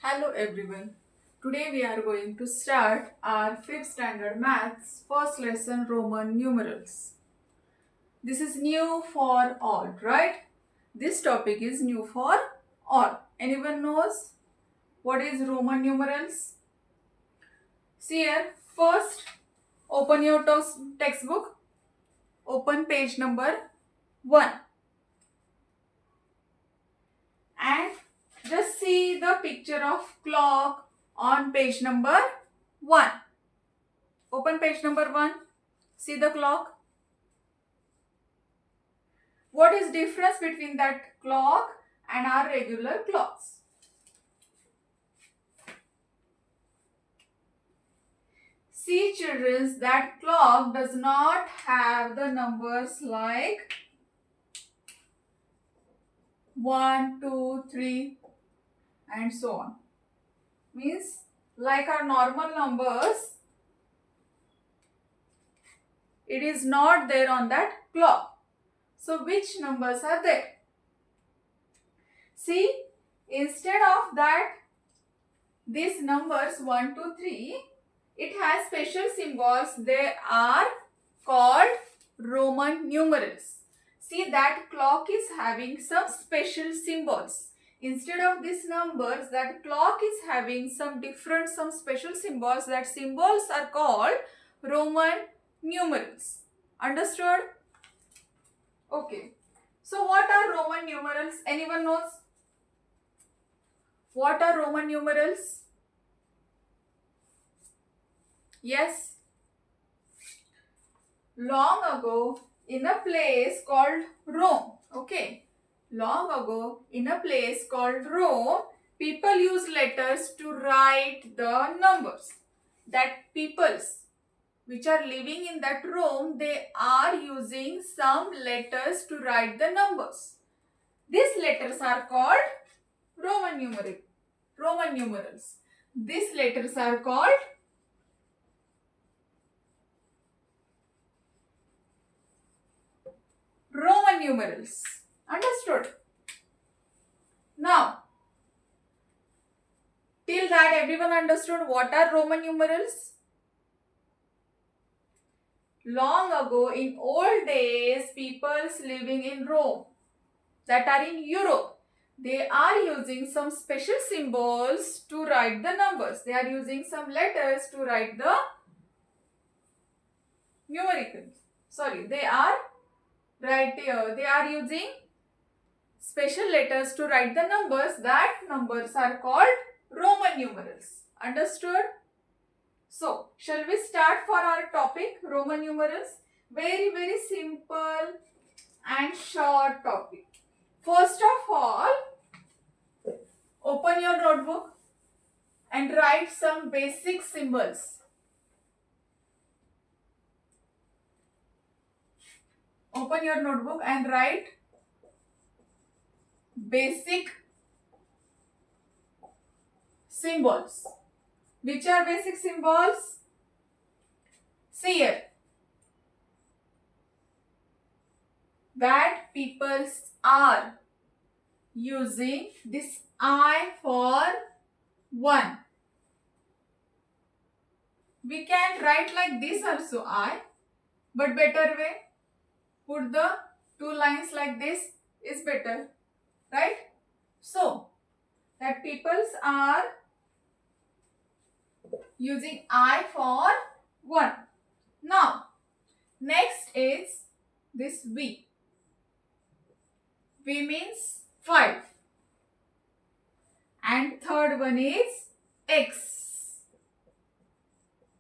Hello everyone. Today we are going to start our 5th standard maths first lesson Roman numerals. This is new for all, right? This topic is new for all. Anyone knows what is Roman numerals? See here, first open your textbook. Open page number 1 and just see the picture of clock on page number 1. Open page number 1. See the clock. What is difference between that clock and our regular clocks? See children, that clock does not have the numbers like 1, 2, 3 and so on. Means like our normal numbers, it is not there on that clock. So which numbers are there? See, instead of that, these numbers 1, 2, 3, it has special symbols. They are called Roman numerals. See, that clock is having some special symbols. Instead of these numbers, that clock is having some special symbols. That symbols are called Roman numerals. Understood? Okay. So what are Roman numerals? Anyone knows? What are Roman numerals? Yes. Long ago, in a place called Rome, okay. Long ago, in a place called Rome, people used letters to write the numbers. That peoples which are living in that Rome, they are using some letters to write the numbers. These letters are called Roman numerals. These letters are called Roman numerals. Understood? Now, till that everyone understood what are Roman numerals? Long ago, in old days, peoples living in Rome, that are in Europe, they are using some special symbols to write the numbers. They are using some letters to write the numericals. Sorry, they are using special letters to write the numbers. That numbers are called Roman numerals. Understood? So, shall we start for our topic, Roman numerals? Very, very simple and short topic. First of all, open your notebook and write some basic symbols. Open your notebook and write basic symbols. Which are basic symbols? See here. That peoples are using this I for 1. We can write like this also I, but better way, put the 2 lines like this is better, right? So, that peoples are using I for 1. Now, next is this V. V means 5. And third one is X.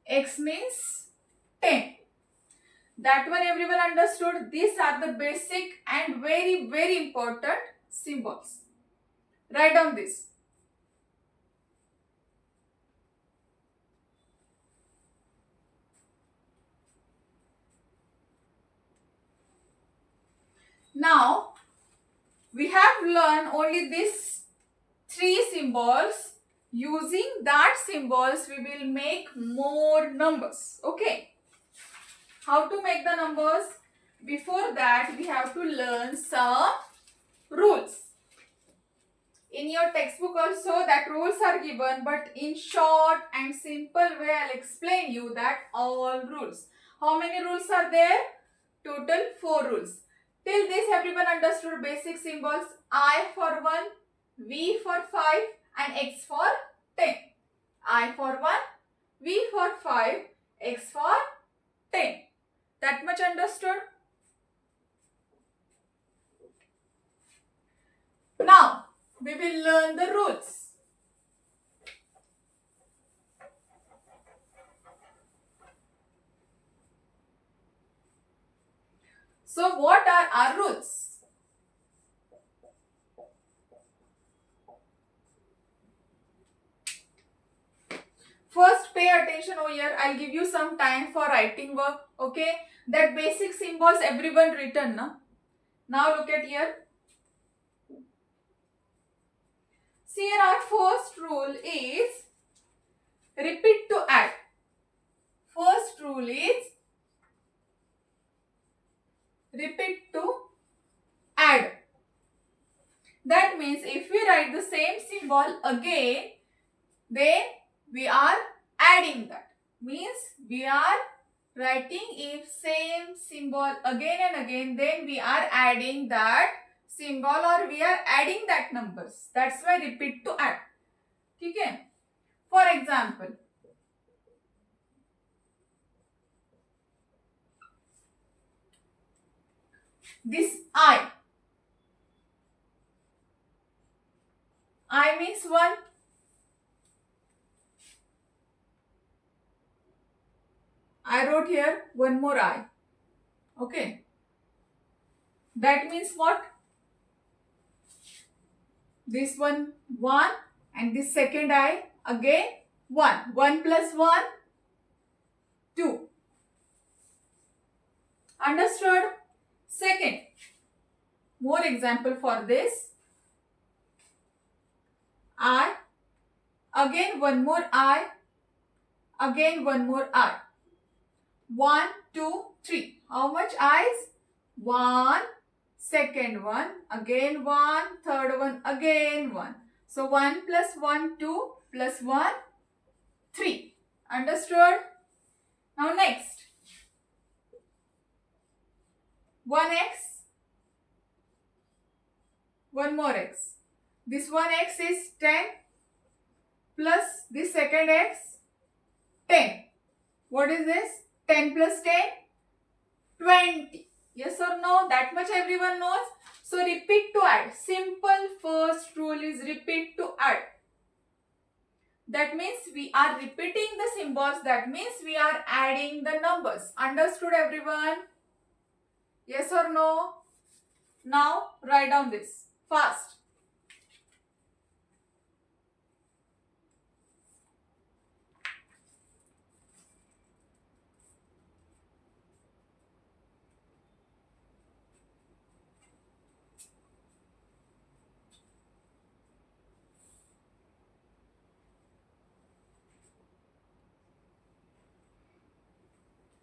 X means 10. That one everyone understood. These are the basic and very, very important symbols. Write down this. Now, we have learned only these 3 symbols. Using that symbols, we will make more numbers. Okay. How to make the numbers? Before that, we have to learn some rules. In your textbook also that rules are given, but in short and simple way I'll explain you that all rules. How many rules are there? Total 4 rules. Till this everyone understood basic symbols. I for 1, V for 5 and X for 10. I for 1, V for 5, X for 10. That much understood? Now, we will learn the rules. So, what are our rules? First, pay attention over here. I'll give you some time for writing work. Okay? That basic symbols everyone written. Na? Now, look at here. See here, our first rule is repeat to add. First rule is repeat to add. That means if we write the same symbol again, then we are adding that. Means we are writing if same symbol again and again, then we are adding that symbol or we are adding that numbers. That's why repeat to add. Okay? For example, this I means 1. I wrote here one more I. Okay. That means what? This one 1 and this second I again 1. 1 plus 1, 2. Understood? Second, more example for this. I, again one more I, again one more I. 1, 2, 3. How much I's? 1, second one, again 1, third one, again 1. So 1 plus 1, 2 plus 1, 3. Understood? Now next. 1x, one more x. This 1x is 10 plus this second x 10. What is this? 10 plus 10? 20. Yes or no? That much everyone knows. So repeat to add. Simple first rule is repeat to add. That means we are repeating the symbols. That means we are adding the numbers. Understood everyone? Yes or no? Now write down this fast.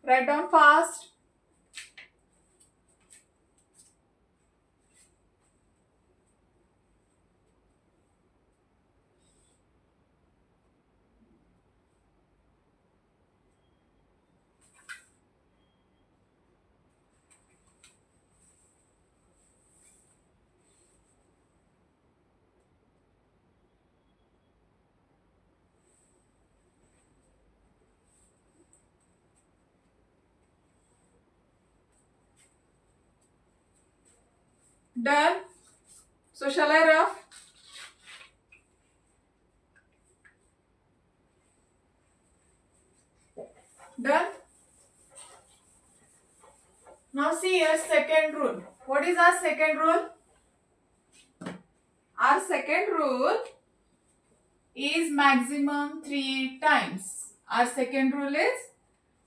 Write down fast. Done. So shall I rough? Done. Now see here second rule. What is our second rule? Our second rule is maximum 3 times. Our second rule is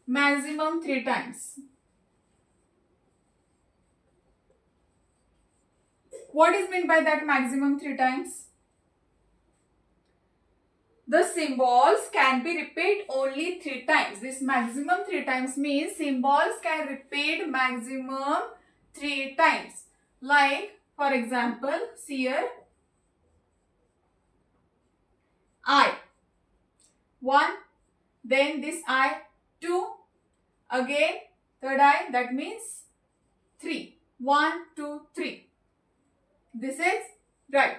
maximum 3 times. What is meant by that maximum 3 times? The symbols can be repeated only 3 times. This maximum 3 times means symbols can repeat maximum 3 times. Like for example, see here. I. 1. Then this I. 2. Again third I. That means 3. 1, 2, 3. This is right.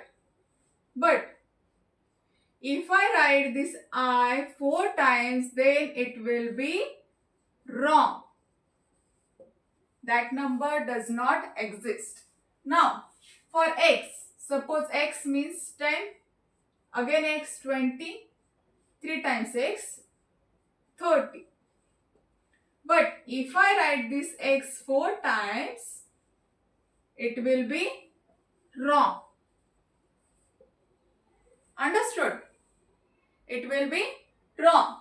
But if I write this I 4 times, then it will be wrong. That number does not exist. Now, for x, suppose x means 10, again x 20, 3 times x 30. But if I write this x 4 times, it will be wrong. Understood? It will be wrong.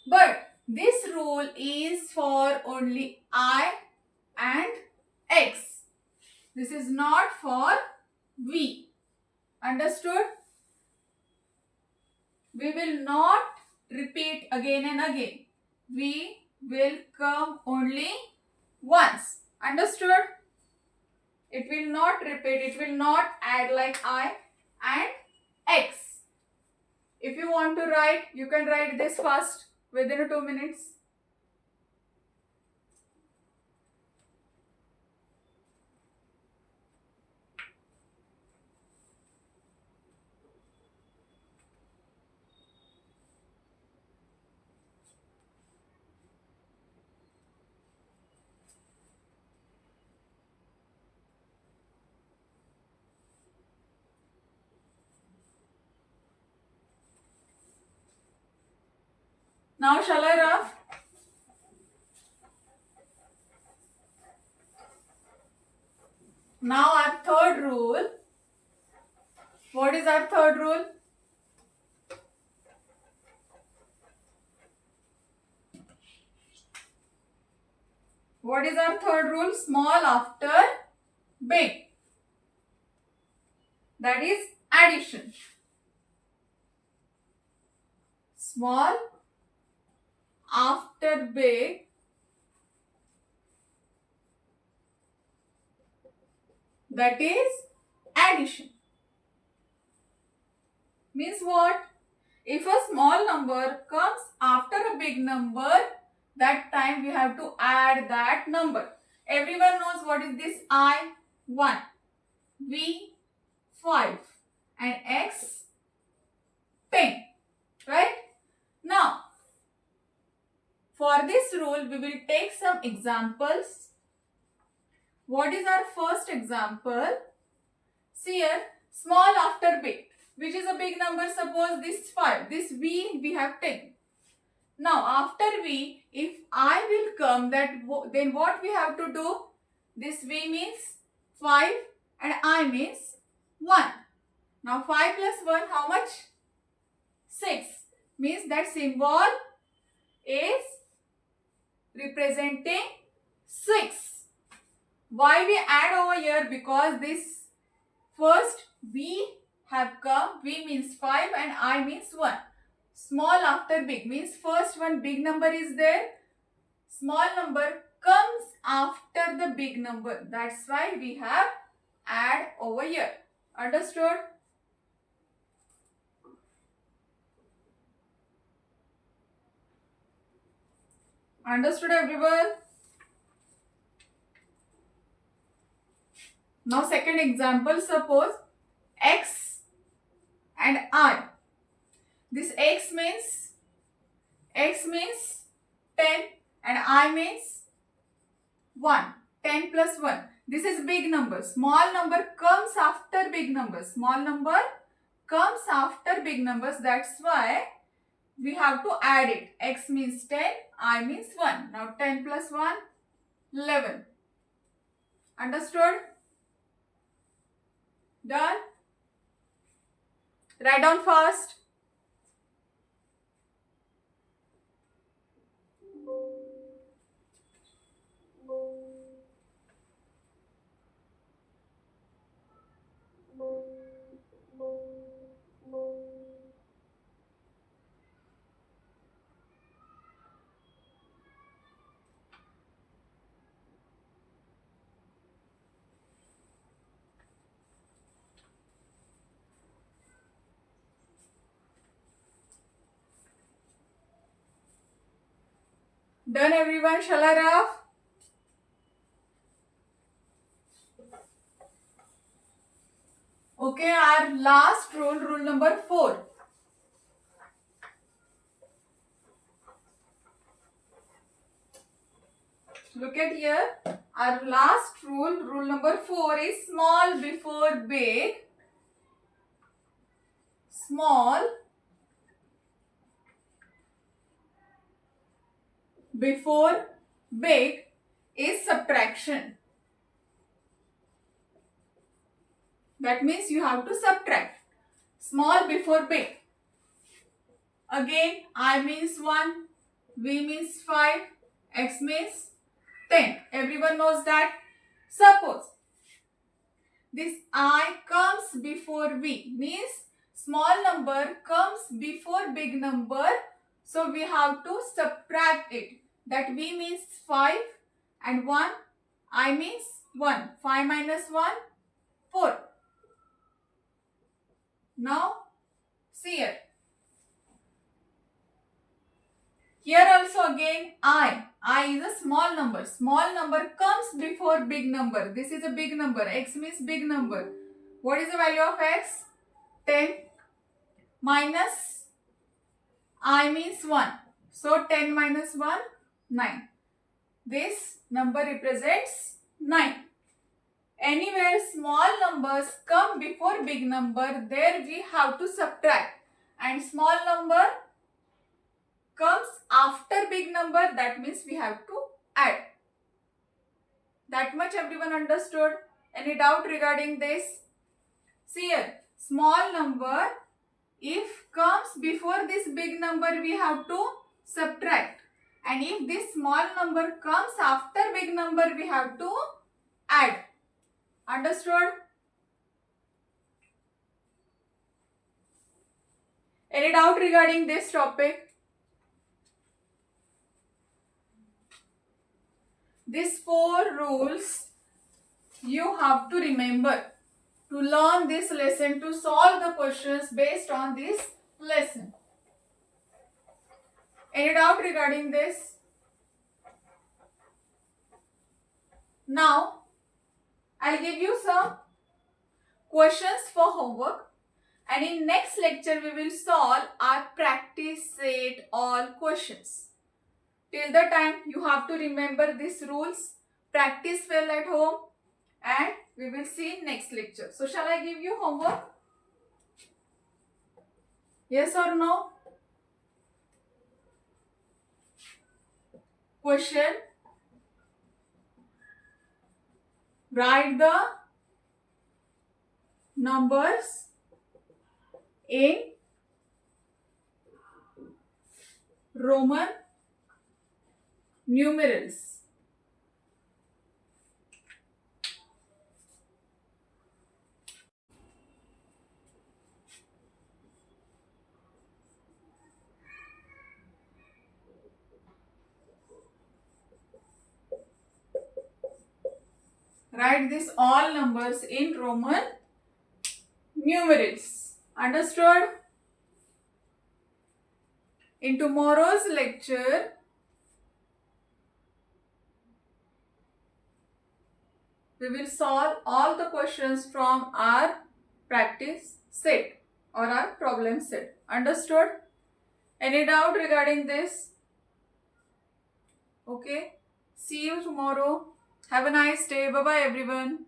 But this rule is for only I and x. This is not for v. Understood? We will not repeat again and again. V will come only once. Understood? It will not repeat. It will not add like I and x. If you want to write, you can write this fast within 2 minutes. Now shall I rough? Now our third rule. What is our third rule? What is our third rule? Small after big. That is addition. Small after big that is addition. Means what? If a small number comes after a big number, that time we have to add that number. Everyone knows what is this I 1, V 5 and X 10. Right? Now, for this rule, we will take some examples. What is our first example? See here, small after big. Which is a big number? Suppose this 5. This V we have taken. Now, after V, if I will come, then what we have to do? This V means 5 and I means 1. Now, 5 plus 1, how much? 6. Means that symbol is representing 6. Why we add over here? Because this first V have come. V means 5 and I means 1. Small after big means first one big number is there. Small number comes after the big number. That's why we have add over here. Understood? Understood everyone? Now second example, suppose X and I. This X means 10 and I means 1. 10 plus 1. This is big number. Small number comes after big numbers. Small number comes after big numbers. That's why we have to add it. X means 10, I means 1. Now 10 plus 1, 11. Understood? Done? Write down fast. Done everyone, Shalaraf? Okay, our last rule, rule number 4. Look at here. Our last rule, rule number 4 is small before big. Small before big is subtraction. That means you have to subtract. Small before big. Again, I means 1, V means 5, X means 10. Everyone knows that. Suppose this I comes before V, means small number comes before big number. So we have to subtract it. That V means 5 and 1, I means 1. 5 minus 1, 4. Now, see here. Here also again I is a small number. Small number comes before big number. This is a big number. X means big number. What is the value of X? 10 minus I means 1. So 10 minus 1, 9. This number represents 9. Anywhere small numbers come before big number, there we have to subtract. And small number comes after big number, that means we have to add. That much everyone understood? Any doubt regarding this? See here, small number if comes before this big number, we have to subtract. And if this small number comes after big number, we have to add. Understood? Any doubt regarding this topic? These 4 rules you have to remember to learn this lesson, to solve the questions based on this lesson. Any doubt regarding this? Now, I'll give you some questions for homework, and in next lecture we will solve our practice set all questions. Till the time you have to remember these rules, practice well at home, and we will see in next lecture. So shall I give you homework? Yes or no? Question. Write the numbers in Roman numerals. Write this all numbers in Roman numerals. Understood? In tomorrow's lecture, we will solve all the questions from our practice set or our problem set. Understood? Any doubt regarding this? Okay. See you tomorrow. Have a nice day. Bye-bye everyone.